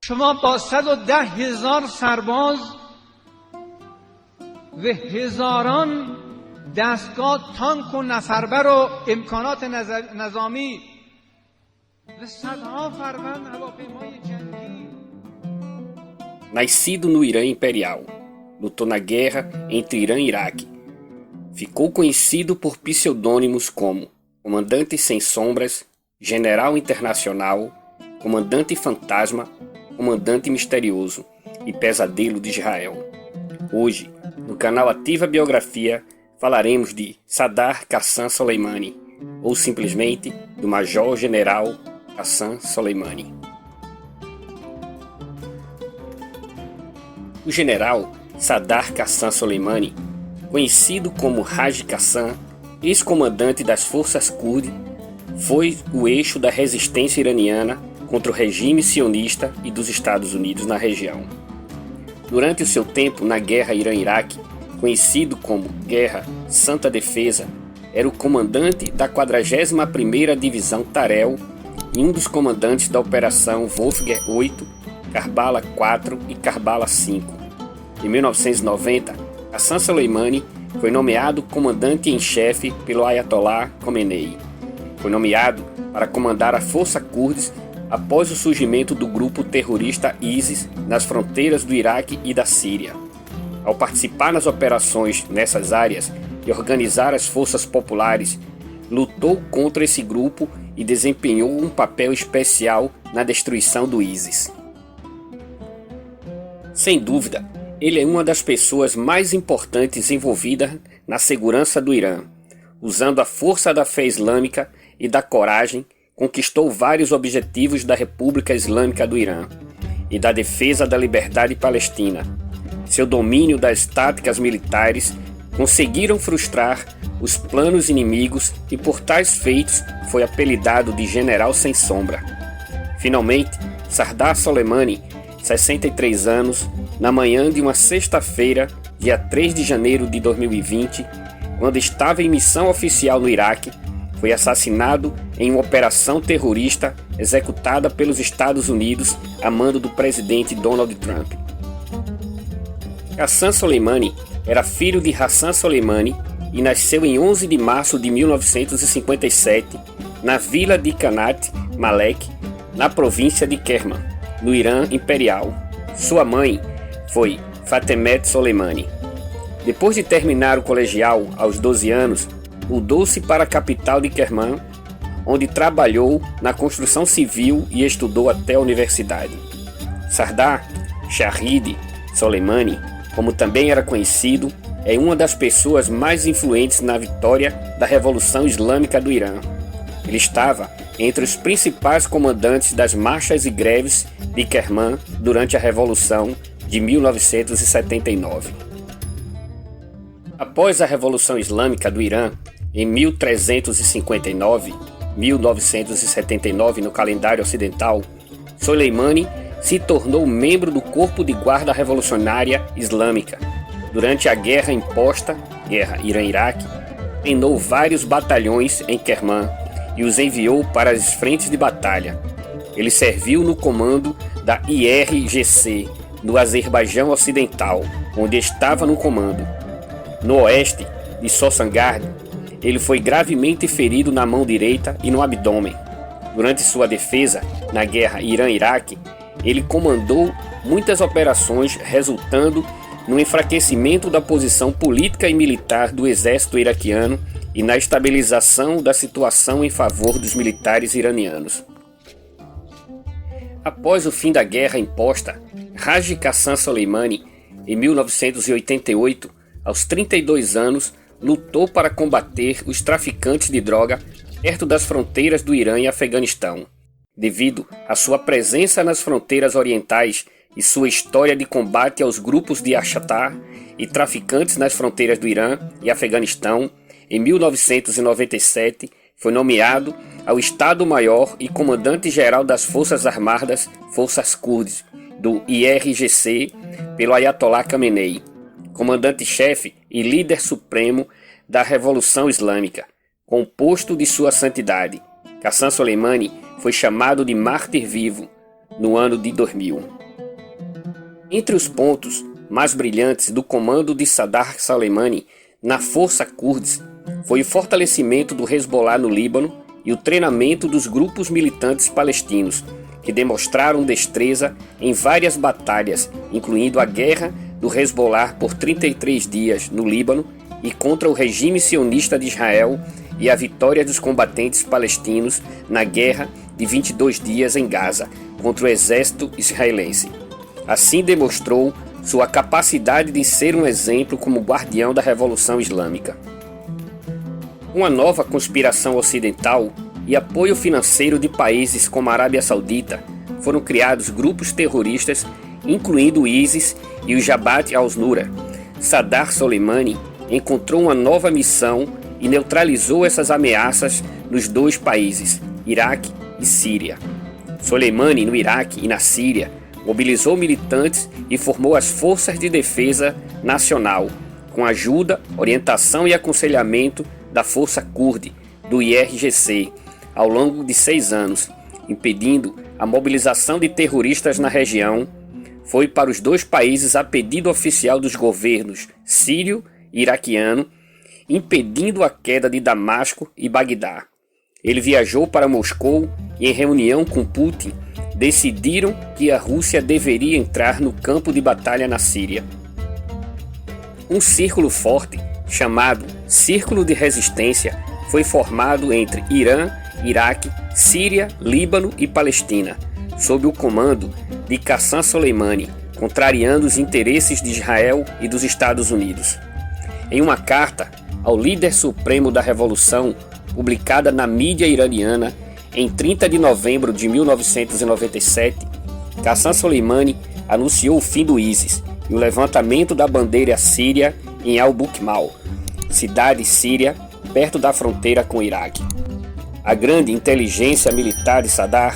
شما با 110,000 سرباز و هزاران دستگاه تانک و نفربر و امکانات نظامی و صدها فروند هواپیمای جنگی. Nascido no Irã Imperial, lutou na guerra entre Irã e Iraque. Ficou conhecido por pseudônimos como Comandante Sem Sombras, General Internacional, Comandante Fantasma, Comandante Misterioso e Pesadelo de Israel. Hoje, no canal Ativa Biografia, falaremos de Sadr Qassem Soleimani, ou simplesmente do Major General Qassem Soleimani. O general Sadr Qassem Soleimani, conhecido como Haj Qassem, ex-comandante das forças Quds, foi o eixo da resistência iraniana contra o regime sionista e dos Estados Unidos na região. Durante o seu tempo na Guerra Irã-Iraque, conhecido como Guerra Santa Defesa, era o comandante da 41ª Divisão Tarel e um dos comandantes da Operação Wolfgang 8, Karbala 4 e Karbala 5. Em 1990, Qassem Soleimani foi nomeado comandante-em-chefe pelo Ayatollah Khomeini. Foi nomeado para comandar a Força Quds após o surgimento do grupo terrorista ISIS nas fronteiras do Iraque e da Síria. Ao participar nas operações nessas áreas e organizar as forças populares, lutou contra esse grupo e desempenhou um papel especial na destruição do ISIS. Sem dúvida, ele é uma das pessoas mais importantes envolvidas na segurança do Irã. Usando a força da fé islâmica e da coragem, conquistou vários objetivos da República Islâmica do Irã e da defesa da liberdade palestina. Seu domínio das táticas militares conseguiram frustrar os planos inimigos e por tais feitos foi apelidado de General Sem Sombra. Finalmente, Sadr Soleimani, 63 anos, na manhã de uma sexta-feira, dia 3 de janeiro de 2020, quando estava em missão oficial no Iraque, foi assassinado em uma operação terrorista executada pelos Estados Unidos a mando do presidente Donald Trump. Qassem Soleimani era filho de Hassan Soleimani e nasceu em 11 de março de 1957 na vila de Qanat Malek, na província de Kerman, no Irã Imperial. Sua mãe foi Fatemeh Soleimani. Depois de terminar o colegial aos 12 anos, mudou-se para a capital de Kerman, onde trabalhou na construção civil e estudou até a universidade. Sadr Shahid Soleimani, como também era conhecido, é uma das pessoas mais influentes na vitória da Revolução Islâmica do Irã. Ele estava entre os principais comandantes das marchas e greves de Kerman durante a Revolução de 1979. Após a Revolução Islâmica do Irã, em 1979 no calendário ocidental, Soleimani se tornou membro do Corpo de Guarda Revolucionária Islâmica. Durante a guerra imposta, Guerra Irã-Iraque, treinou vários batalhões em Kerman e os enviou para as frentes de batalha. Ele serviu no comando da IRGC, no Azerbaijão Ocidental, onde estava no comando. No oeste de Sosangard, ele foi gravemente ferido na mão direita e no abdômen. Durante sua defesa na guerra Irã-Iraque, ele comandou muitas operações, resultando no enfraquecimento da posição política e militar do exército iraquiano e na estabilização da situação em favor dos militares iranianos. Após o fim da guerra imposta, Haj Qassem Soleimani, em 1988, aos 32 anos, lutou para combater os traficantes de droga perto das fronteiras do Irã e Afeganistão. Devido à sua presença nas fronteiras orientais e sua história de combate aos grupos de Achatar e traficantes nas fronteiras do Irã e Afeganistão, em 1997 foi nomeado ao Estado-Maior e Comandante-Geral das Forças Armadas, Forças Quds, do IRGC, pelo Ayatollah Khomeini, comandante-chefe e líder supremo da Revolução Islâmica. Com o posto de sua santidade, Qassem Soleimani foi chamado de mártir vivo no ano de 2000. Entre os pontos mais brilhantes do comando de Saddam Soleimani na Força Quds foi o fortalecimento do Hezbollah no Líbano e o treinamento dos grupos militantes palestinos, que demonstraram destreza em várias batalhas, incluindo a guerra do Hezbollah por 33 dias no Líbano e contra o regime sionista de Israel, e a vitória dos combatentes palestinos na guerra de 22 dias em Gaza contra o exército israelense. Assim demonstrou sua capacidade de ser um exemplo como guardião da Revolução Islâmica. Uma nova conspiração ocidental e apoio financeiro de países como a Arábia Saudita foram criados grupos terroristas, incluindo o ISIS e o Jabhat al-Nusra. Saddam Soleimani encontrou uma nova missão e neutralizou essas ameaças nos dois países, Iraque e Síria. Soleimani, no Iraque e na Síria, mobilizou militantes e formou as Forças de Defesa Nacional, com ajuda, orientação e aconselhamento da Força Curd, do IRGC, ao longo de 6 anos, impedindo a mobilização de terroristas na região. Foi para os dois países a pedido oficial dos governos sírio e iraquiano, impedindo a queda de Damasco e Bagdá. Ele viajou para Moscou e, em reunião com Putin, decidiram que a Rússia deveria entrar no campo de batalha na Síria. Um círculo forte, chamado Círculo de Resistência, foi formado entre Irã, Iraque, Síria, Líbano e Palestina, sob o comando de Qassem Soleimani, contrariando os interesses de Israel e dos Estados Unidos. Em uma carta ao líder supremo da Revolução, publicada na mídia iraniana em 30 de novembro de 1997, Qassem Soleimani anunciou o fim do ISIS e o levantamento da bandeira síria em Al-Bukmal, cidade síria perto da fronteira com o Iraque. A grande inteligência militar de Saddam,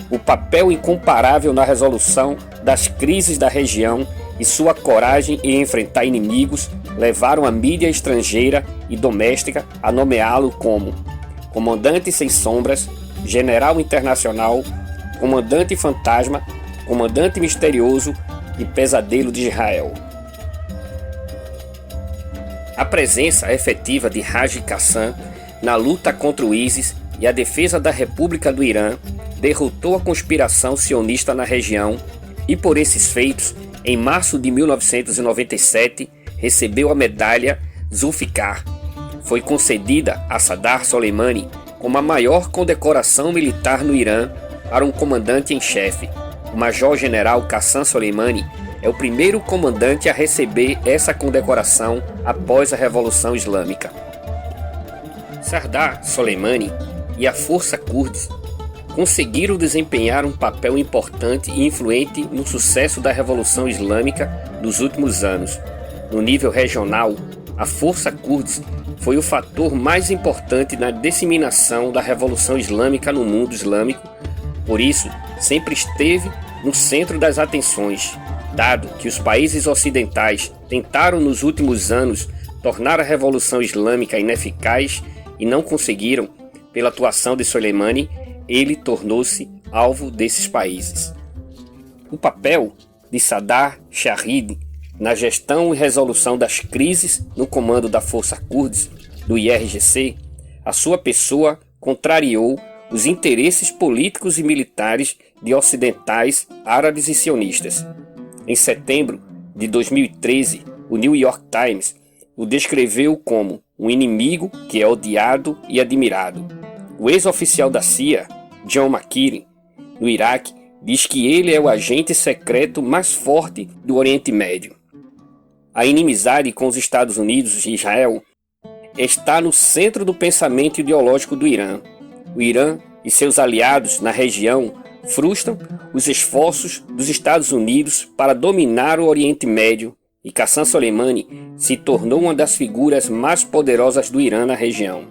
o papel incomparável na resolução das crises da região e sua coragem em enfrentar inimigos levaram a mídia estrangeira e doméstica a nomeá-lo como Comandante Sem Sombras, General Internacional, Comandante Fantasma, Comandante Misterioso e Pesadelo de Israel. A presença efetiva de Haji Qassem na luta contra o ISIS e a defesa da República do Irã derrotou a conspiração sionista na região e, por esses feitos, em março de 1997, recebeu a medalha Zulfikar. Foi concedida a Saddam Soleimani como a maior condecoração militar no Irã para um comandante em chefe. O Major-General Qassem Soleimani é o primeiro comandante a receber essa condecoração após a Revolução Islâmica. Saddam Soleimani e a Força Quds conseguiram desempenhar um papel importante e influente no sucesso da Revolução Islâmica nos últimos anos. No nível regional, a Força Quds foi o fator mais importante na disseminação da Revolução Islâmica no mundo islâmico, por isso sempre esteve no centro das atenções, dado que os países ocidentais tentaram nos últimos anos tornar a Revolução Islâmica ineficaz e não conseguiram. Pela atuação de Soleimani, ele tornou-se alvo desses países. O papel de Saddam Shahid na gestão e resolução das crises no comando da Força Quds do IRGC, a sua pessoa contrariou os interesses políticos e militares de ocidentais, árabes e sionistas. Em setembro de 2013, o New York Times o descreveu como um inimigo que é odiado e admirado. O ex-oficial da CIA, John McKean, no Iraque, diz que ele é o agente secreto mais forte do Oriente Médio. A inimizade com os Estados Unidos e Israel está no centro do pensamento ideológico do Irã. O Irã e seus aliados na região frustram os esforços dos Estados Unidos para dominar o Oriente Médio, e Qassem Soleimani se tornou uma das figuras mais poderosas do Irã na região.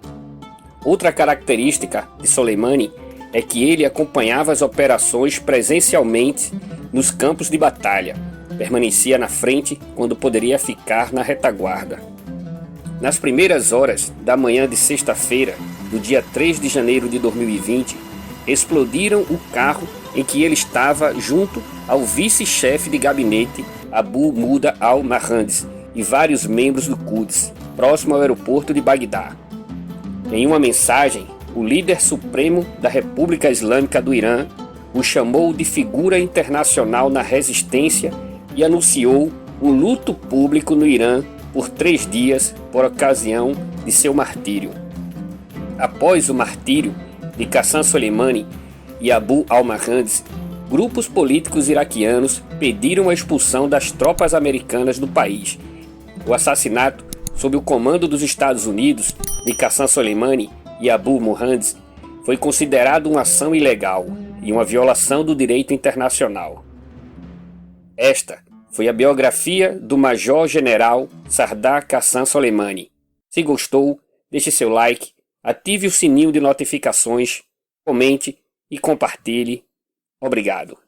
Outra característica de Soleimani é que ele acompanhava as operações presencialmente nos campos de batalha, permanecia na frente quando poderia ficar na retaguarda. Nas primeiras horas da manhã de sexta-feira, do dia 3 de janeiro de 2020, explodiram o carro em que ele estava junto ao vice-chefe de gabinete Abu Muda al-Mahandis e vários membros do Quds, próximo ao aeroporto de Bagdá. Em uma mensagem, o líder supremo da República Islâmica do Irã o chamou de figura internacional na resistência e anunciou um luto público no Irã por 3 dias por ocasião de seu martírio. Após o martírio de Qassem Soleimani e Abu al-Mahandis, grupos políticos iraquianos pediram a expulsão das tropas americanas do país. O assassinato, sob o comando dos Estados Unidos, de Qassem Soleimani e Abu Mahandis, foi considerado uma ação ilegal e uma violação do direito internacional. Esta foi a biografia do Major-General Sardar Qassem Soleimani. Se gostou, deixe seu like, ative o sininho de notificações, comente e compartilhe. Obrigado.